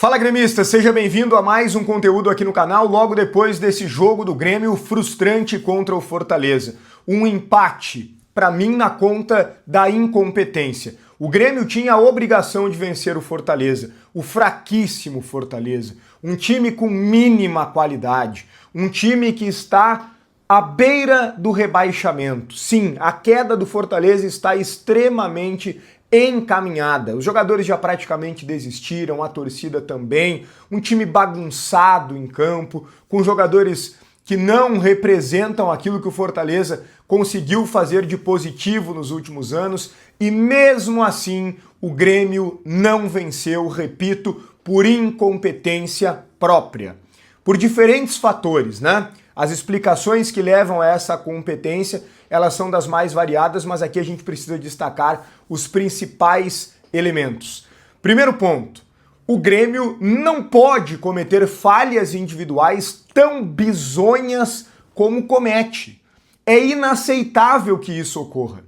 Fala, gremista, seja bem-vindo a mais um conteúdo aqui no canal, logo depois desse jogo do Grêmio frustrante contra o Fortaleza. Um empate, para mim, na conta da incompetência. O Grêmio tinha a obrigação de vencer o Fortaleza, o fraquíssimo Fortaleza, um time com mínima qualidade, um time que está à beira do rebaixamento. Sim, a queda do Fortaleza está extremamente encaminhada. Os jogadores já praticamente desistiram, a torcida também, um time bagunçado em campo, com jogadores que não representam aquilo que o Fortaleza conseguiu fazer de positivo nos últimos anos, e mesmo assim o Grêmio não venceu, repito, por incompetência própria. Por diferentes fatores, né? As explicações que levam a essa competência, elas são das mais variadas, mas aqui a gente precisa destacar os principais elementos. Primeiro ponto, o Grêmio não pode cometer falhas individuais tão bizonhas como comete. É inaceitável que isso ocorra.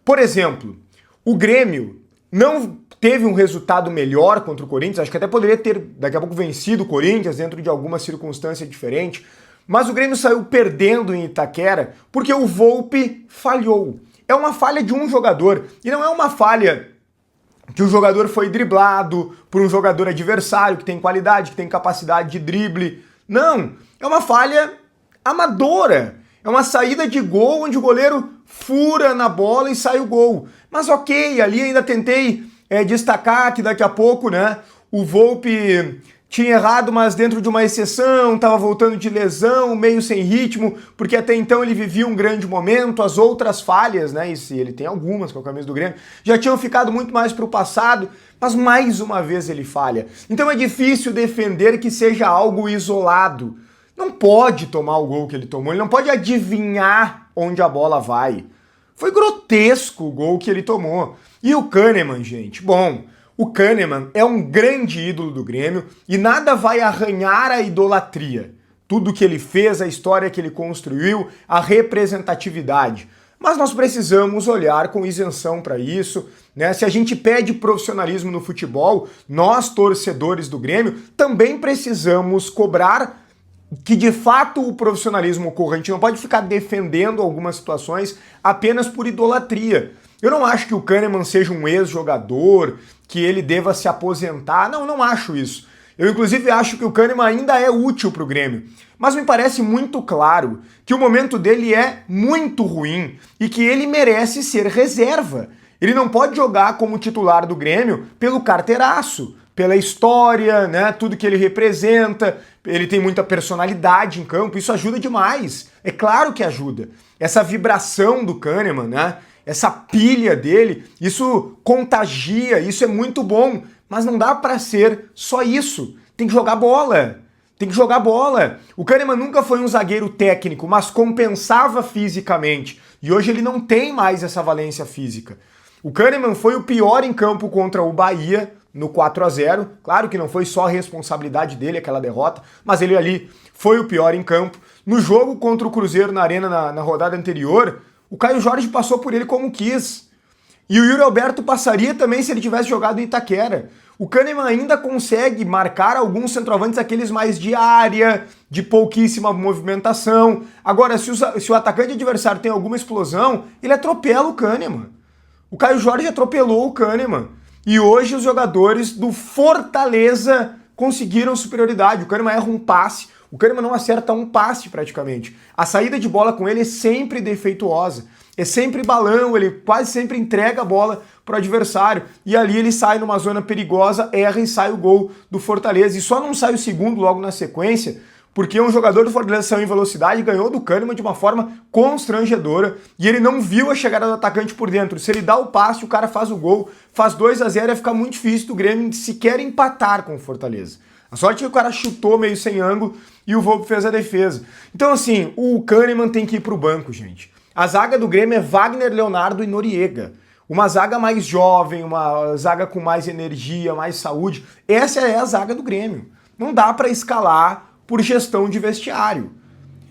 Por exemplo, o Grêmio não teve um resultado melhor contra o Corinthians, acho que até poderia ter daqui a pouco vencido o Corinthians dentro de alguma circunstância diferente, mas o Grêmio saiu perdendo em Itaquera porque o Volpi falhou. É uma falha de um jogador, e não é uma falha que o jogador foi driblado por um jogador adversário que tem qualidade, que tem capacidade de drible. Não, é uma falha amadora. É uma saída de gol onde o goleiro fura na bola e sai o gol. Mas ok, ali ainda tentei destacar que daqui a pouco, né, o Volpi tinha errado, mas dentro de uma exceção, estava voltando de lesão, meio sem ritmo, porque até então ele vivia um grande momento, as outras falhas, né, e se ele tem algumas com a camisa do Grêmio, já tinham ficado muito mais para o passado, mas mais uma vez ele falha. Então é difícil defender que seja algo isolado. Não pode tomar o gol que ele tomou, ele não pode adivinhar onde a bola vai. Foi grotesco o gol que ele tomou. E o Kahneman, gente, bom, o Kahneman é um grande ídolo do Grêmio e nada vai arranhar a idolatria. Tudo que ele fez, a história que ele construiu, a representatividade. Mas nós precisamos olhar com isenção para isso, né? Se a gente pede profissionalismo no futebol, nós, torcedores do Grêmio, também precisamos cobrar que de fato o profissionalismo ocorra. A gente não pode ficar defendendo algumas situações apenas por idolatria. Eu não acho que o Kahneman seja um ex-jogador, que ele deva se aposentar. Não, não acho isso. Eu inclusive acho que o Kahneman ainda é útil para o Grêmio. Mas me parece muito claro que o momento dele é muito ruim e que ele merece ser reserva. Ele não pode jogar como titular do Grêmio pelo carteiraço, pela história, né, tudo que ele representa, ele tem muita personalidade em campo, isso ajuda demais. É claro que ajuda. Essa vibração do Kahneman, né, essa pilha dele, isso contagia, isso é muito bom, mas não dá para ser só isso. Tem que jogar bola. Tem que jogar bola. O Kahneman nunca foi um zagueiro técnico, mas compensava fisicamente. E hoje ele não tem mais essa valência física. O Kahneman foi o pior em campo contra o Bahia, no 4-0. Claro que não foi só a responsabilidade dele aquela derrota, mas ele ali foi o pior em campo. No jogo contra o Cruzeiro na Arena na rodada anterior, o Caio Jorge passou por ele como quis. E o Yuri Alberto passaria também se ele tivesse jogado em Itaquera. O Kahneman ainda consegue marcar alguns centroavantes, aqueles mais de área, de pouquíssima movimentação. Agora, se o atacante adversário tem alguma explosão, ele atropela o Kahneman. O Caio Jorge atropelou o Kahneman. E hoje os jogadores do Fortaleza conseguiram superioridade. O Kahneman erra um passe, o Kahneman não acerta um passe praticamente. A saída de bola com ele é sempre defeituosa, é sempre balão, ele quase sempre entrega a bola para o adversário. E ali ele sai numa zona perigosa, erra e sai o gol do Fortaleza. E só não sai o segundo logo na sequência, porque um jogador do Fortaleza saiu em velocidade e ganhou do Kahneman de uma forma constrangedora e ele não viu a chegada do atacante por dentro. Se ele dá o passe, o cara faz o gol, faz 2-0, ia ficar muito difícil do Grêmio sequer empatar com o Fortaleza. A sorte é que o cara chutou meio sem ângulo e o Volpi fez a defesa. Então assim, o Kahneman tem que ir pro banco, gente. A zaga do Grêmio é Wagner, Leonardo e Noriega. Uma zaga mais jovem, uma zaga com mais energia, mais saúde. Essa é a zaga do Grêmio. Não dá para escalar por gestão de vestiário.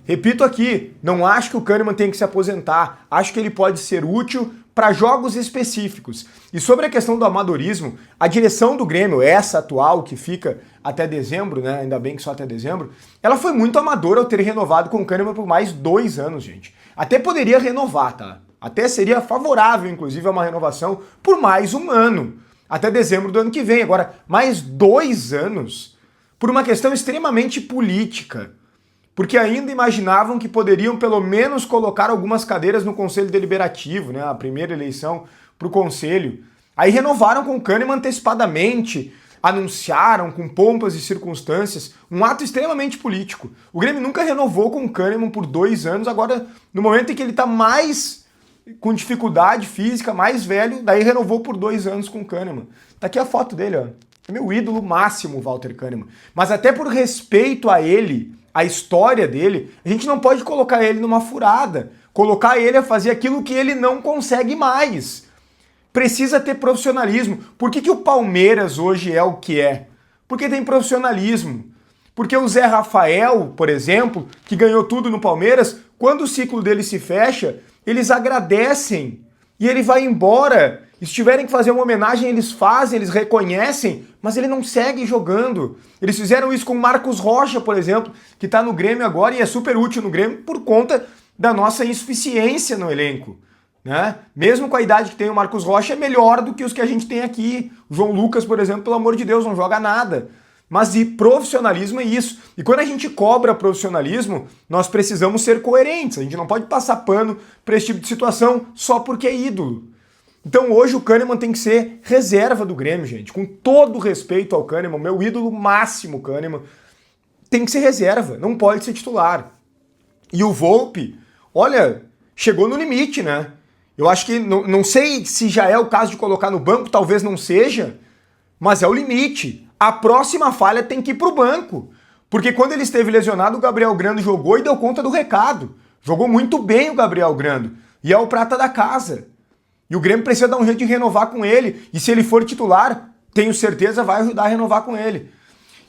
Repito aqui, não acho que o Kahneman tem que se aposentar, acho que ele pode ser útil para jogos específicos. E sobre a questão do amadorismo, a direção do Grêmio, essa atual, que fica até dezembro, né? Ainda bem que só até dezembro, ela foi muito amadora ao ter renovado com o Kahneman por mais 2 anos, gente. Até poderia renovar, tá? Até seria favorável, inclusive, a uma renovação por mais 1 ano, até dezembro do ano que vem. Agora, mais 2 anos, por uma questão extremamente política. Porque ainda imaginavam que poderiam pelo menos colocar algumas cadeiras no Conselho Deliberativo, né, a primeira eleição para o Conselho. Aí renovaram com o Kahneman antecipadamente, anunciaram com pompas e circunstâncias, um ato extremamente político. O Grêmio nunca renovou com o Kahneman por 2 anos, agora no momento em que ele está mais com dificuldade física, mais velho, daí renovou por 2 anos com o Kahneman. Tá aqui a foto dele, ó. É meu ídolo máximo, Walter Kahneman. Mas até por respeito a ele, a história dele, a gente não pode colocar ele numa furada, colocar ele a fazer aquilo que ele não consegue mais. Precisa ter profissionalismo. Por que o Palmeiras hoje é o que é? Porque tem profissionalismo. Porque o Zé Rafael, por exemplo, que ganhou tudo no Palmeiras, quando o ciclo dele se fecha, eles agradecem e ele vai embora. Se tiverem que fazer uma homenagem, eles fazem, eles reconhecem, mas ele não segue jogando. Eles fizeram isso com o Marcos Rocha, por exemplo, que está no Grêmio agora e é super útil no Grêmio por conta da nossa insuficiência no elenco, né? Mesmo com a idade que tem o Marcos Rocha, é melhor do que os que a gente tem aqui. O João Lucas, por exemplo, pelo amor de Deus, não joga nada. Mas e profissionalismo é isso. E quando a gente cobra profissionalismo, nós precisamos ser coerentes. A gente não pode passar pano para esse tipo de situação só porque é ídolo. Então hoje o Kahneman tem que ser reserva do Grêmio, gente. Com todo respeito ao Kahneman, meu ídolo máximo, Kahneman, tem que ser reserva, não pode ser titular. E o Volpi, olha, chegou no limite, né? Eu acho que, não sei se já é o caso de colocar no banco, talvez não seja, mas é o limite. A próxima falha tem que ir pro banco. Porque quando ele esteve lesionado, o Gabriel Grando jogou e deu conta do recado. Jogou muito bem o Gabriel Grando. E é o prata da casa. E o Grêmio precisa dar um jeito de renovar com ele. E se ele for titular, tenho certeza vai ajudar a renovar com ele.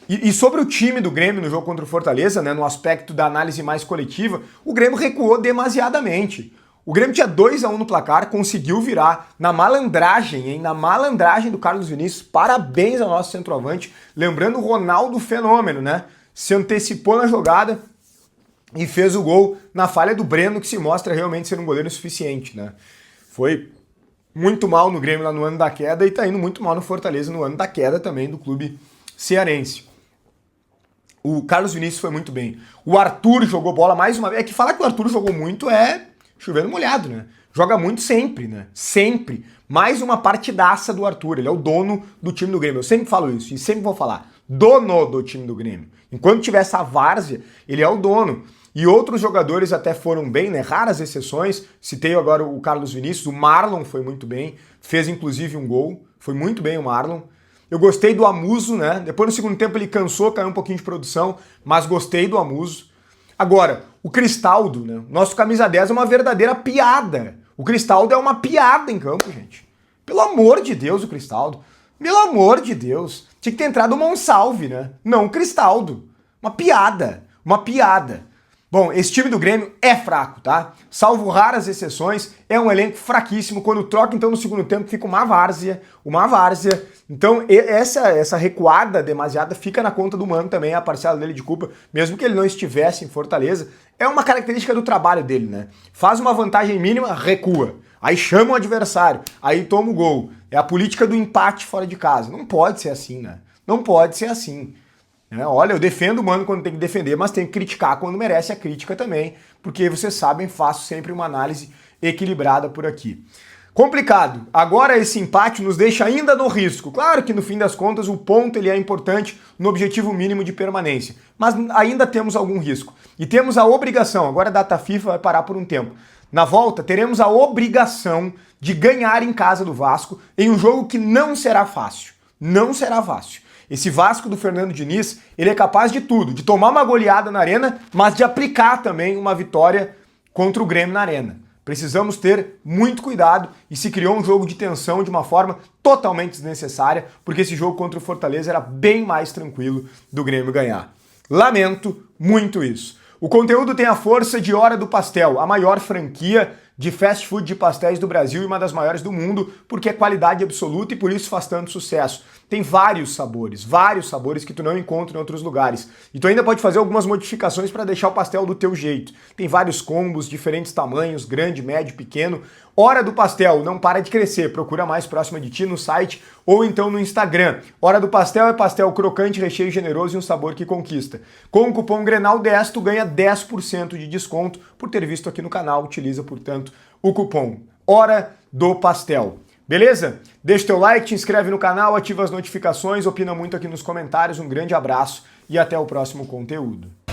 E sobre o time do Grêmio no jogo contra o Fortaleza, né, no aspecto da análise mais coletiva, o Grêmio recuou demasiadamente. O Grêmio tinha 2-1 no placar, conseguiu virar na malandragem, hein? Na malandragem do Carlos Vinícius. Parabéns ao nosso centroavante. Lembrando o Ronaldo Fenômeno, né? Se antecipou na jogada e fez o gol na falha do Breno, que se mostra realmente ser um goleiro suficiente, né? Foi muito mal no Grêmio lá no ano da queda e tá indo muito mal no Fortaleza no ano da queda também do clube cearense. O Carlos Vinícius foi muito bem. O Arthur jogou bola mais uma vez. É que falar que o Arthur jogou muito é chovendo molhado, né? Joga muito sempre, né? Sempre. Mais uma partidaça do Arthur. Ele é o dono do time do Grêmio. Eu sempre falo isso e sempre vou falar. Dono do time do Grêmio. Enquanto tiver essa várzea, ele é o dono. E outros jogadores até foram bem, né? Raras exceções. Citei agora o Carlos Vinícius. O Marlon foi muito bem. Fez inclusive um gol. Foi muito bem o Marlon. Eu gostei do Amuso, né? Depois no segundo tempo ele cansou, caiu um pouquinho de produção, mas gostei do Amuso. Agora, o Cristaldo, né? Nosso camisa 10 é uma verdadeira piada. O Cristaldo é uma piada em campo, gente. Pelo amor de Deus, o Cristaldo. Pelo amor de Deus. Tinha que ter entrado o Monsalve, né? Não o Cristaldo. Uma piada. Uma piada. Bom, esse time do Grêmio é fraco, tá? Salvo raras exceções, é um elenco fraquíssimo. Quando troca, então, no segundo tempo, fica uma várzea, uma várzea. Então, essa recuada demasiada fica na conta do Mano também, a parcela dele de culpa, mesmo que ele não estivesse em Fortaleza. É uma característica do trabalho dele, né? Faz uma vantagem mínima, recua. Aí chama o adversário, aí toma o gol. É a política do empate fora de casa. Não pode ser assim, né? Não pode ser assim. Olha, eu defendo o Mano quando tem que defender, mas tem que criticar quando merece a crítica também, porque vocês sabem, faço sempre uma análise equilibrada por aqui. Complicado. Agora esse empate nos deixa ainda no risco. Claro que no fim das contas o ponto ele é importante no objetivo mínimo de permanência, mas ainda temos algum risco. E temos a obrigação, agora a data FIFA vai parar por um tempo. Na volta teremos a obrigação de ganhar em casa do Vasco em um jogo que não será fácil. Não será fácil. Esse Vasco do Fernando Diniz, ele é capaz de tudo, de tomar uma goleada na arena, mas de aplicar também uma vitória contra o Grêmio na arena. Precisamos ter muito cuidado e se criou um jogo de tensão de uma forma totalmente desnecessária, porque esse jogo contra o Fortaleza era bem mais tranquilo do Grêmio ganhar. Lamento muito isso. O conteúdo tem a força de Hora do Pastel, a maior franquia de fast food de pastéis do Brasil e uma das maiores do mundo, porque é qualidade absoluta e por isso faz tanto sucesso. Tem vários sabores que tu não encontra em outros lugares. E tu ainda pode fazer algumas modificações para deixar o pastel do teu jeito. Tem vários combos, diferentes tamanhos, grande, médio, pequeno. Hora do Pastel não para de crescer, procura mais próxima de ti no site ou então no Instagram. Hora do Pastel é pastel crocante, recheio generoso e um sabor que conquista. Com o cupom GRENAL10 tu ganha 10% de desconto por ter visto aqui no canal. Utiliza, portanto, o cupom Hora do Pastel. Beleza? Deixa teu like, te inscreve no canal, ativa as notificações, opina muito aqui nos comentários. Um grande abraço e até o próximo conteúdo.